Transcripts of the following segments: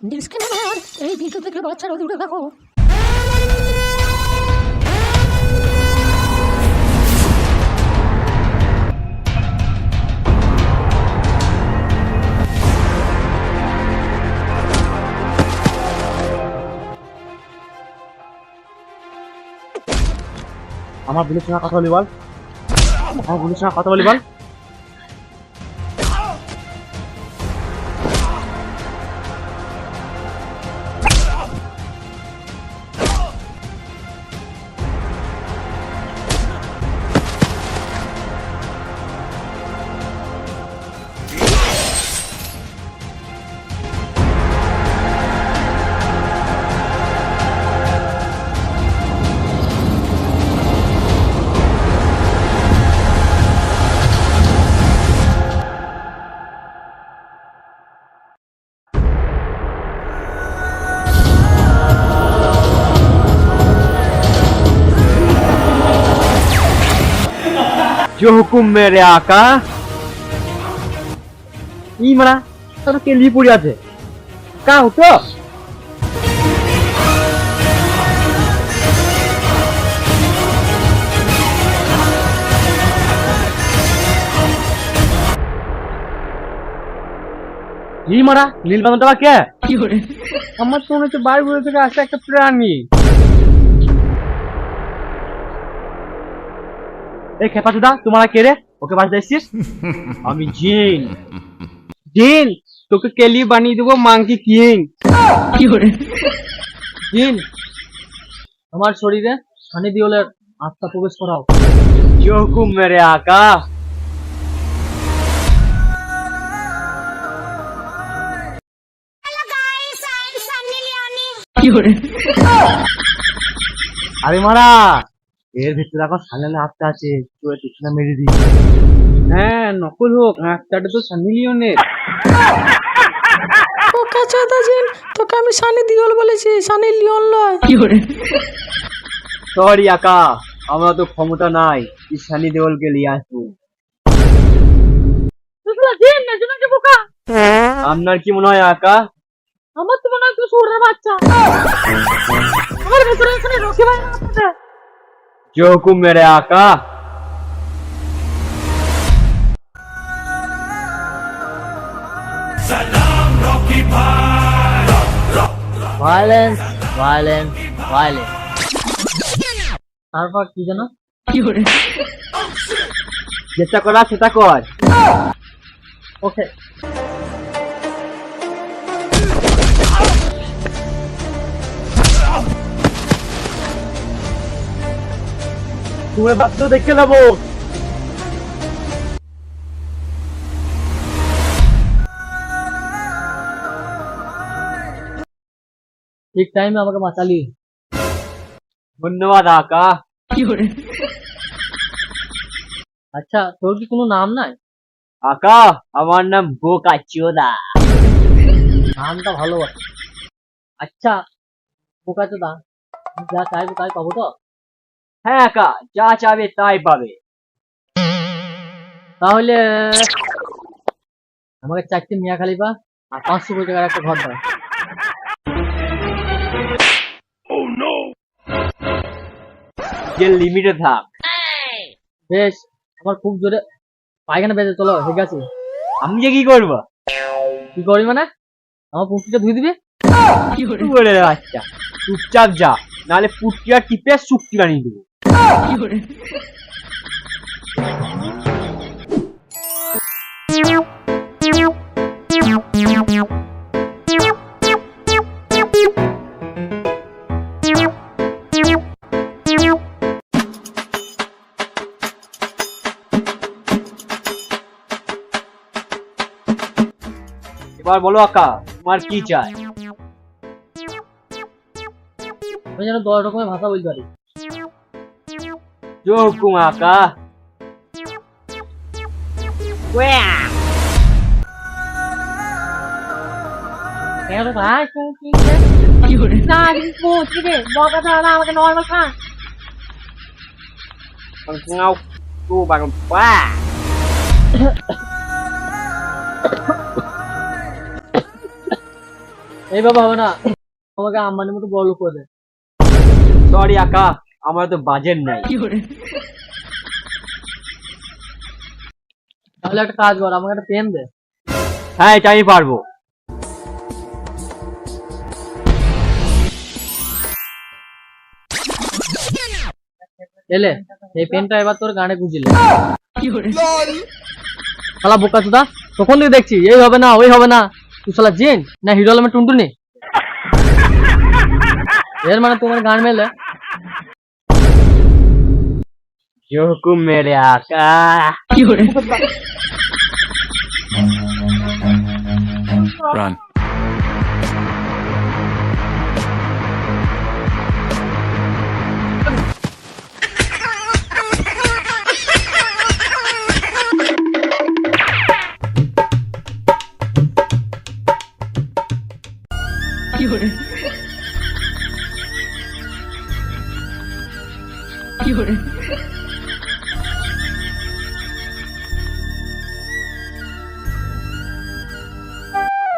Disclaimer, এই video থেকে বাচ্চারা দূরে থাকো। আমার বুলের সঙ্গে কথা বলি বল। আমার বুলের সঙ্গে কথা বলি বল। जो हुकुम मेरे आका ই মারা তোর কেলি পড়ে আছে কা হতো ই মারা নীল বাঁধনটা কে কি করে আমার তো মনে হচ্ছে বাইরে থেকে আসে একটা প্রাণী এই খেপাচুদা তোমারা কে রে ওকে বাঁচতে এসছিস আমি জিন জিন তোকে কেলি বানিয়ে দেবো মাংকি কিং কি করে জিন আমার শরীরে সানি দিওলের আত্মা প্রবেশ করাও जो हुकुम मेरे आका hello guys, I am Sunny Leone. কি করে আরে মারা এর ভিতরে এখন সামনে আত্মা আছে চুয়ে তুই মেরে দি হ্যাঁ নকল হোক আত্মাটা তো সানি লিওনের ও কাচাদা জিন, তোকে আমি সানি দিওল বলেছি, সানি লিওন নয়। কি করে সরি আকা আমরা তো ক্ষমতা নাই কি সানি দেওলকে নিয়ে আসবো জিন মেজুনা কে বোকা। আপনার কি মনে হয় আকা আমার তো মনে হয় তুই সুরের বাচ্চা। আমার ভিতরে এখানে রকি ভাই আছে। जो हुकुम मेरे आका ভায়োলেন্স ভায়োলেন্স ভায়োলেন্স তারপর কি জানো কি করে যেটা করা সেটা কর ওকে তুমি বাধ্য দেখে নেবো ঠিক টাইমে আমাকে বাঁচালি ধন্যবাদ আকা কি করে আচ্ছা তোর কি কোনো নাম নাই আকা আমার নাম বোকা চোদা নামটা ভালো আছে আচ্ছা পোকা তো দা যা চাইবো তাই পাবো তো হ্যাঁ আকা যা চাবে তাই পাবে তাহলে আমাকে 4টে মিয়া খালিফা আর 500 কোটি টাকার একটা ঘর দাও যে লিমিটে থাক বেশ আমার খুব জোরে পায়খানা বেজে চলো ঠিক আছে আমি যে কি করবো কি করি মানে আমার পুষ্টিটা ধুয়ে দিবে কি করে তুই বলে বাচ্চা চুপচাপ যা নাহলে পুটকি আর টিপে শুক্তি বানিয়ে দেবো কি করে এবার বলো আকা তোমার কি চাই আমি যেন 10 রকমের ভাষা বলতে পারি जो हुकुम आका কেন ভাই তুমি কি করে না কি রে বকা দাও না আমাকে নরমাল খা ngau tu bằng quá এইভাবে হবে না, আমাকে আম্বানির মতো বড় লোক করে দে। সরি আকা, আমার তো বাজেট নাই। তাহলে একটা কাজ কর, আমাকে একটা পেন দে। হ্যাঁ, এটা আমি পারবো। এলে এই পেনটা এবার তোর গানে গুঁজিলে। শালা বোকা চোদা, তখন থেকে দেখছি এই হবে না ওই হবে না। তুই শালা জিন না হিরো আলমের টুনটুনি? এর মানে তোমার গান মেলে। जो हुकुम मेरे आका। Run.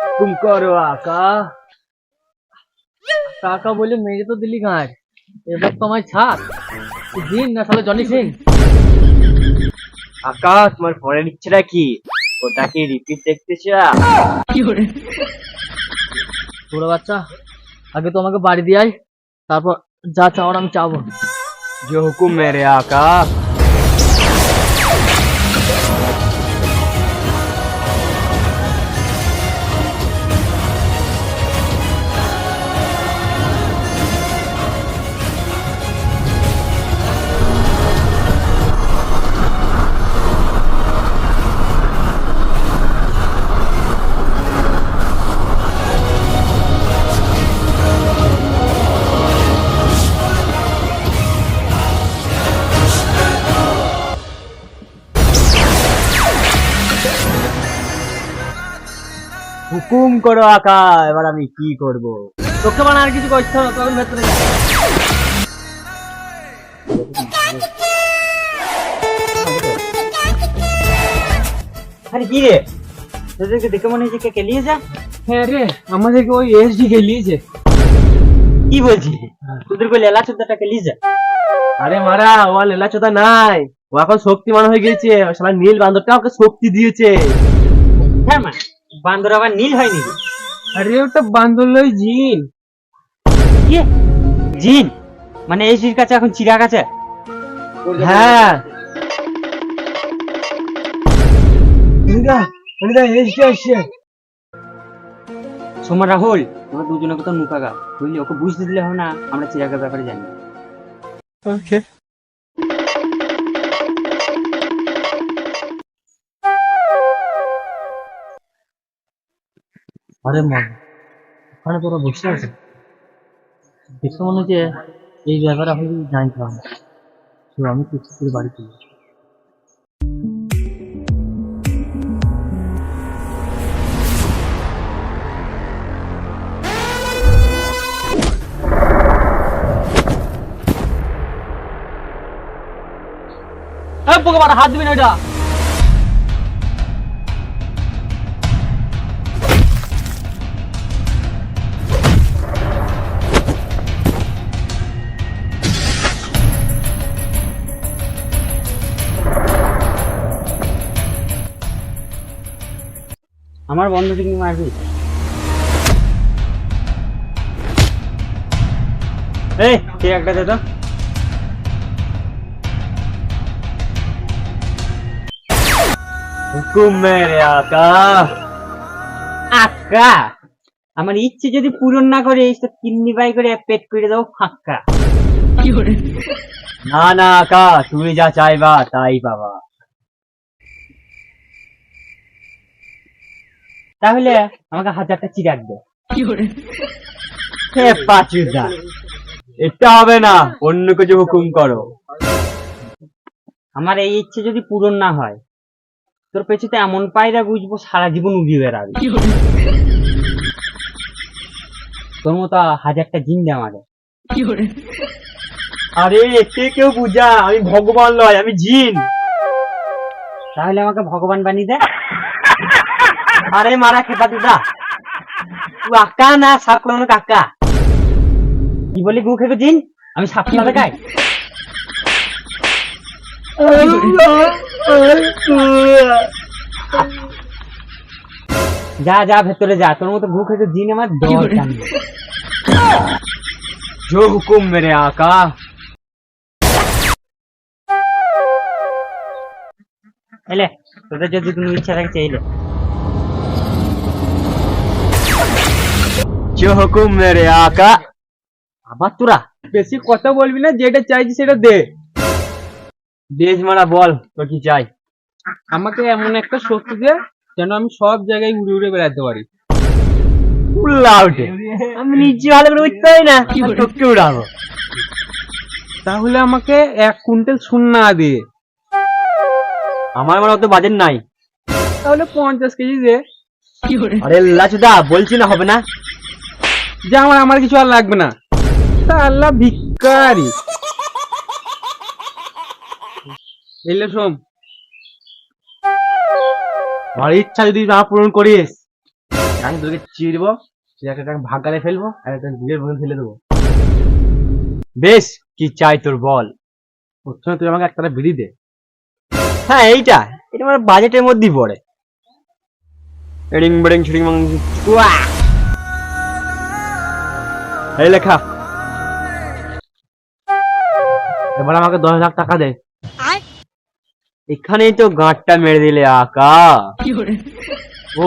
हुकुम करो आका। কাকা বলে মেরে তো দিলি গাঁট, এবার তো আমায় ছাড়। তুই জিন না শালা জনি সিং? আকা, তোমার পরের ইচ্ছেটা কি? ওটা কি রিপিট দেখতে চাও? ছোট বাচ্চা, আগে তো আমাকে বাড়ি দিয়ে আয়, তারপর যা চাওয়ার আমি চাবো। जो हुकुम मेरे आका। হুকুম করো আকা, এবার আমি কি করব? তোকে মানে আর কিছু করতে হবে, তখন ভেতরে যা। আরে কি রে, তোদেরকে দেখে মনে হচ্ছে কে খেলিয়েছে? হ্যাঁ রে, আমাদেরকে ওই এসডি খেলিয়েছে। কি বলছিস? তোদের কই লেলা চোদ্দাটা খেলিয়েছে? আরে মারা, ও আর লেলা চোদা নাই, ও এখন শক্তিমান হয়ে গেছে। শালা নীল বান্দরটা ওকে শক্তি দিয়েছে। হ্যাঁ মানে বান্দর আবার নীল হয় নাকি? আরে ওটা বান্দর লই জিন। কি জিন? মানে এসির কাছে এখন চিরাগ আছে? হ্যাঁ সোমা রাহুল, তোমরা দুজনে কত মুখাগা বুঝলি, ওকে বুঝতে দিলে হবে না আমরা চিরাগের ব্যাপারে জানি। ওকে। আরে মা, ওখানে তোরা বসে আছে, দেখতে মনে হচ্ছে এই ব্যাপারে আমি জানতাম। তো আমি কিছু করে বাড়ি চলে যাই। পোকা হাত দিবি না ওটা। আমার বন্ধু থেকে মারবি? এই ঠিক একটা দে তো। হুকুম মেরে আকা। আকা, আমার ইচ্ছে যদি পূরণ না করে তো কিডনি বাই করে পেট করে দেবো ফাঁকা। না না আকা, তুমি যা চাইবা তাই পাবা। তাহলে আমাকে 1000টা চিরাগ দে। হে পাচুদা, এটা হবে না, অন্য কিছু হুকুম করো। আমার এই ইচ্ছে যদি পূরণ না হয়, তোর পেছনে এমন পায়রা গুজবো সারা জীবন উড়িয়ে বেড়াবে। তোর মতো 1000টা জিন দে আমাকে। আরে একে কেউ বুঝা, আমি ভগবান নয়, আমি জিন। তাহলে আমাকে ভগবান বানিয়ে দে। আরে মারা খেপা দিদা, কাকা না সাপ খাওয়ানো কাকা। কি বলি গু খেয়ে জিন? আমি সাপ খাওয়াতে গাই? যা যা ভেতরে যা, তোর মতো গু খেতে জিন আমার দরকার নেই। जो हुकुम मेरे आका। এলে তোদের যদি কোনো ইচ্ছা থাকে চাইলে। जो हुकुम मेरे आका। আবার তোরা বেশি কথা বলবি না, যেটা চাইছি সেটা দে। দেশ মারা বল তোর কি চাই? আমাকে এমন একটা শক্তি দে যেন আমি সব জায়গায় উড়ে উড়ে বেড়াতে পারি। আমি নিজে ভালো করে উঠতে পারি না, তোকে উড়াবো। তাহলে আমাকে 1 কুইন্টাল সোনা দে। আমার মানে অত বাজেট নাই। তাহলে 50 কেজি দে। আরে লাচুদা বলছি না হবে না। যা আমার কিছু আর লাগবে না। তা আল্লাহ ভিক্ষারি। এলে শোন, আমার ইচ্ছা যদি না পূরণ করিস আমি তোকে চিরব, একটা ভাগারে ফেলবো আর একটা গুড়ের মধ্যে ফেলে দেবো। বেশ, কি চাই তোর বল। প্রথমে তুই আমাকে একটা বিড়ি দে। হ্যাঁ এটা আমার বাজেটের মধ্যেই পড়ে। এই লেখা, এবার আমাকে 10 লাখ টাকা দে। এখানেই তো গাঁটটা মেরে দিলে আকা। ও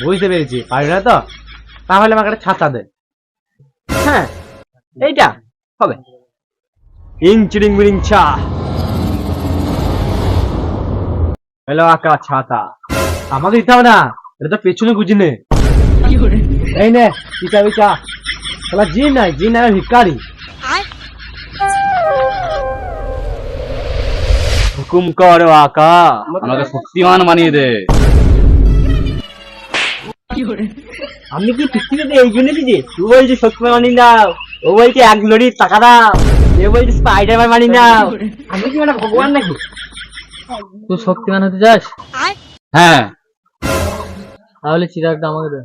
বুঝতে পেরেছি, পারি না তো। তাহলে আমাকে একটা ছাতা দে। হ্যাঁ এইটা হবে। চিরিং বিরিং ছা। হ্যালো আকা, ছাতা আমাকে দিতে হবে না, এটা তো পেছনে গুজি নে। এই নে পিছা পিছা। তাহলে জিন নাই, জিন নাই ভিক্ষারি। হুকুম করো আকা, আমাকে শক্তিমান বানিয়ে দে। আমি কি পৃথিবীতে এই জন্য দিদি? তুই বলছিস শক্তিমান বানিয়ে দাও, ও বলছে 1 লড়ি টাকা দাও, এ বলছে স্পাইডারম্যান বানিয়ে দাও। আমি কি মানে ভগবান নাকি? তুই শক্তিমান হতে চাস? হ্যাঁ তাহলে চিরাগটা আমাকে দে।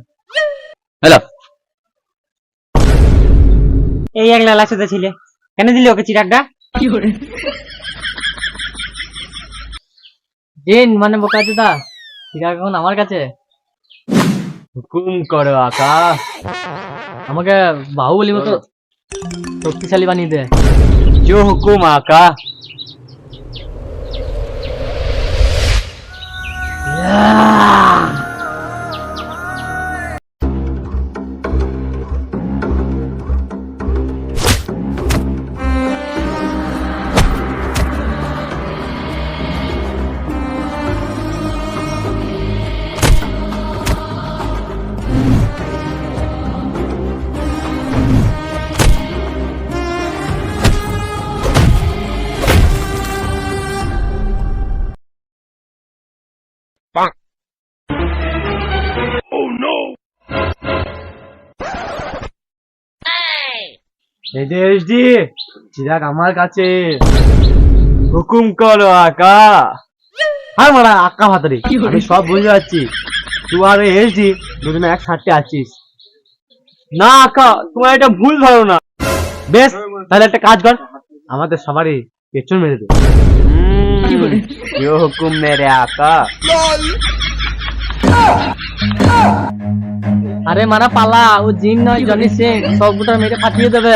হ্যালো, এই 1 লাখ সাথে ছিলে কেন দিলি ওকে চিরাগটা? জিন মানে বোকাচোদা, চিরাগ এখন আমার কাছে। হুকুম করো আকা। আমাকে বাহুবলী মতো শক্তিশালী বানিয়ে দে। जो हुकुम आका। চিরাগ আমার কাছে। হুকুম করো আকা। হ্যাঁ মারা আকা ভাতারি, আমি সব বুঝতে পারছি। তুই আর এসডি দুজনে একসাথে আছিস না আকা, তোমার এটা ভুল ধারণা। বেশ তাহলে একটা কাজ কর, আমাদের সবারই পেছন মেরে দে। হুকুম মেরে আকা। আরে মারা পালা, ও জিন নয় জনি সিং, সবগুটা মেরে ফাটিয়ে দেবে।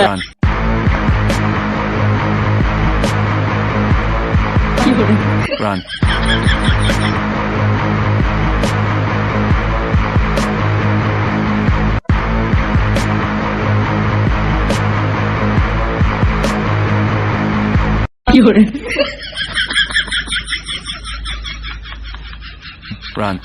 run. Run.